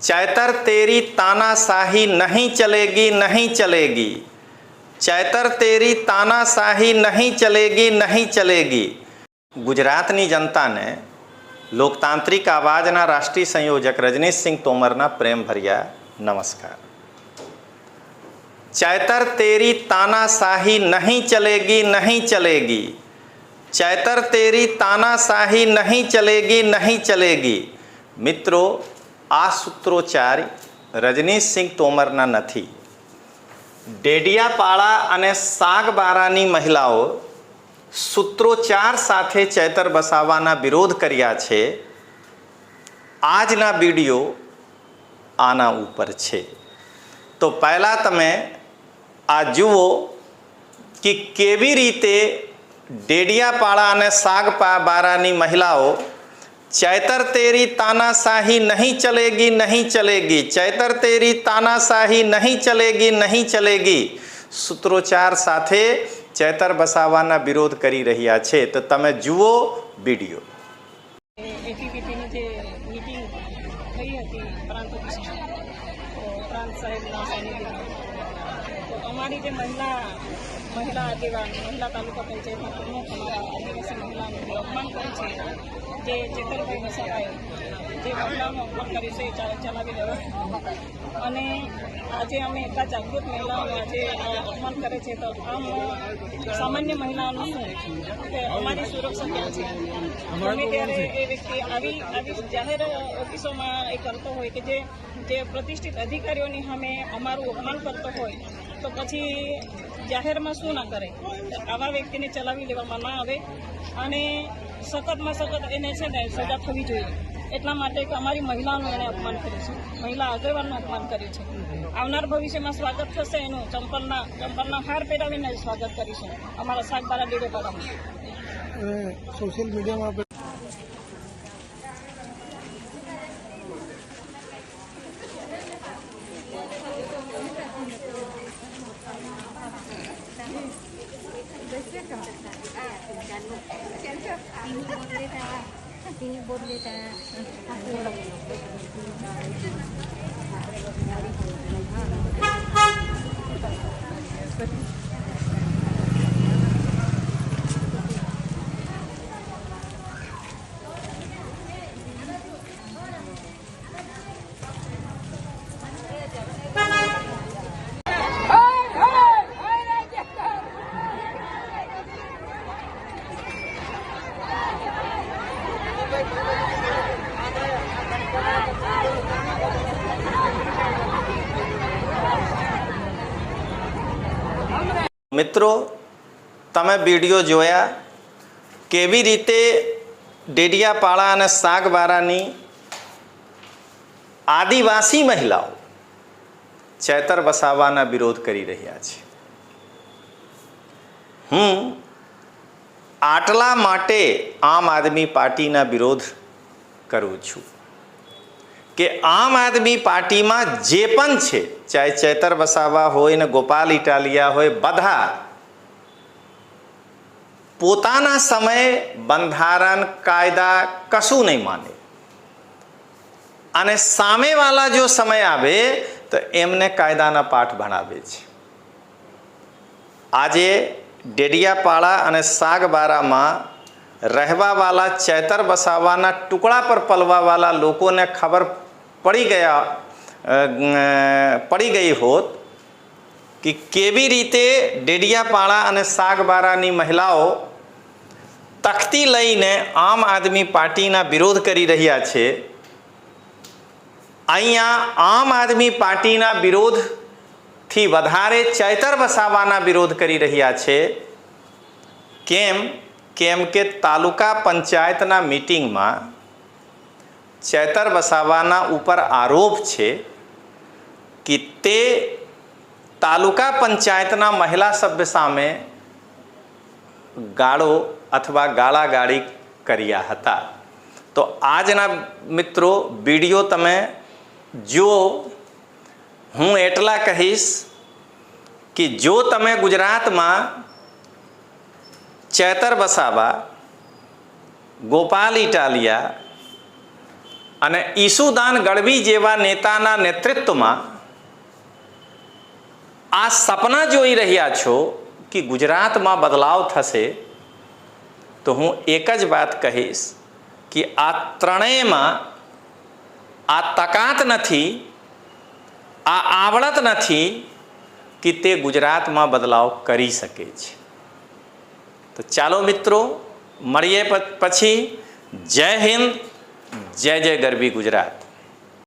चैतर तेरी तानाशाही नहीं चलेगी, नहीं चलेगी। चैतर तेरी तानाशाही नहीं चलेगी, नहीं चलेगी। गुजरातनी जनताने લોકતાંત્રિક આવાજના રાષ્ટ્રીય સંયોજક રજનીશસિંહ તોમરના પ્રેમભર્યા નમસ્કાર। चैतर तेरी तानाशाही नहीं चलेगी, नहीं चलेगी। चैतर तेरी तानाशाही नहीं चलेगी, नहीं चलेगी। મિત્રો, આ સૂત્રોચ્ચાર રજનીશસિંહ તોમરના નથી। ડેડિયાપાડા અને સાગબારાની મહિલાઓ સૂત્રોચ્ચાર સાથે ચૈતર વસાવાના વિરોધ કર્યા છે। આજના વિડીયો આના ઉપર છે। તો પહેલાં તમે આ જુઓ કે કેવી રીતે ડેડિયાપાડા અને સાગબારાની મહિલાઓ चैतर तेरी तानाशाही नहीं चलेगी, नहीं चलेगी। चैतर तेरी तानाशाही नहीं चलेगी, नहीं चलेगी સૂત્રોચ્ચાર સાથે ચૈતર વસાવાના વિરોધ કરી રહ્યા છે। તો તમે જુઓ વિડીયો। એટીપીની જે મીટિંગ થઈ હતી પ્રાંત સાહેબના સાનિધ્યમાં, તો અમારી જે મહિલા આગેવાન મહિલા તાલુકા પંચાયતના પ્રમુખ અમારા આદિવાસી મહિલાઓનું જે અપમાન કર્યું છે, જે ચેતરભાઈ વસાવાએ જે મહિલાઓનું અપમાન કર્યું છે એ ચલાવી રહ્યો અને આજે અમે એટલા જાગૃત મહિલાઓને આજે અપમાન કરે છે, તો આમ સામાન્ય મહિલાઓનું શું કે અમારી સુરક્ષા ક્યાં છે? ગમે ત્યારે એ વ્યક્તિ આવી જાહેર ઓફિસોમાં એ કરતો હોય કે જે પ્રતિષ્ઠિત અધિકારીઓની સામે અમારું અપમાન કરતો હોય, તો પછી જાહેરમાં શું ના કરે? આવા વ્યક્તિને ચલાવી લેવામાં ના આવે અને સખતમાં સખત એને છે ને સજા થવી જોઈએ। એટલા માટે કે અમારી મહિલાઓનું એને અપમાન કર્યું છે, મહિલા આગેવાનનું અપમાન કર્યું છે। આવનાર ભવિષ્યમાં સ્વાગત થશે એનું ચંપલના હાર પહેરાવીને સ્વાગત કરીશું અમારા સાગબારા ડેડિયાપાડામાં। સોશિયલ મીડિયામાં बोल लेता है। મિત્રો, તમે વિડીયો જોયા કેવી રીતે ડેડિયાપાડા અને સાગબારાની આદિવાસી મહિલાઓ ચૈતર વસાવાના વિરોધ કરી રહ્યા છે। હું આટલા માટે આમ આદમી પાર્ટીના વિરોધ કરું છું કે આમ આદમી પાર્ટીમાં જે પણ છે, ચાહે ચૈતર વસાવા હોય ને ગોપાલ ઇટાલિયા હોય, બધા પોતાના સમયે બંધારણ કાયદા કશું નહીં માને અને સામેવાળા જો સમય આવે તો એમને કાયદાના પાઠ ભણાવે છે। આજે ડેડિયાપાડા અને સાગબારામાં રહેવાવાળા ચૈતર વસાવાના ટુકડા પર પલવાવાળા લોકોને ખબર પડી ગઈ હોત કે કેવી રીતે ડેડિયાપાડા અને સાગબારાની મહિલાઓ તખ્તી લઈને આમ આદમી પાર્ટીના વિરોધ કરી રહ્યા છે। અહીંયા આમ આદમી પાર્ટીના વિરોધથી વધારે ચૈતર વસાવાના વિરોધ કરી રહ્યા છે। કેમ કે તાલુકા પંચાયતના મીટિંગમાં ચૈતર વસાવાના ઉપર આરોપ છે કે તે તાલુકા પંચાયતના મહિલા સભ્ય સામે ગાળો અથવા ગાળાગાળી કર્યા હતા। તો આજના મિત્રો વિડીયો તમે જુઓ। હું એટલા કહીશ કે જો તમે ગુજરાતમાં ચૈતર વસાવા, ગોપાલ ઇટાલિયા અને ઈસુદાન ગઢવી જેવા નેતાના નેતૃત્વમાં આ સપના જોઈ રહ્યા છો કે ગુજરાતમાં બદલાવ થશે, તો હું એક જ વાત કહીશ કે આ ત્રણેયમાં આ તાકાત નથી, આ આવડત નથી કે તે ગુજરાતમાં બદલાવ કરી શકે છે. તો ચાલો મિત્રો, મળીએ પછી. જય હિન્દ, જય જય ગરવી ગુજરાત.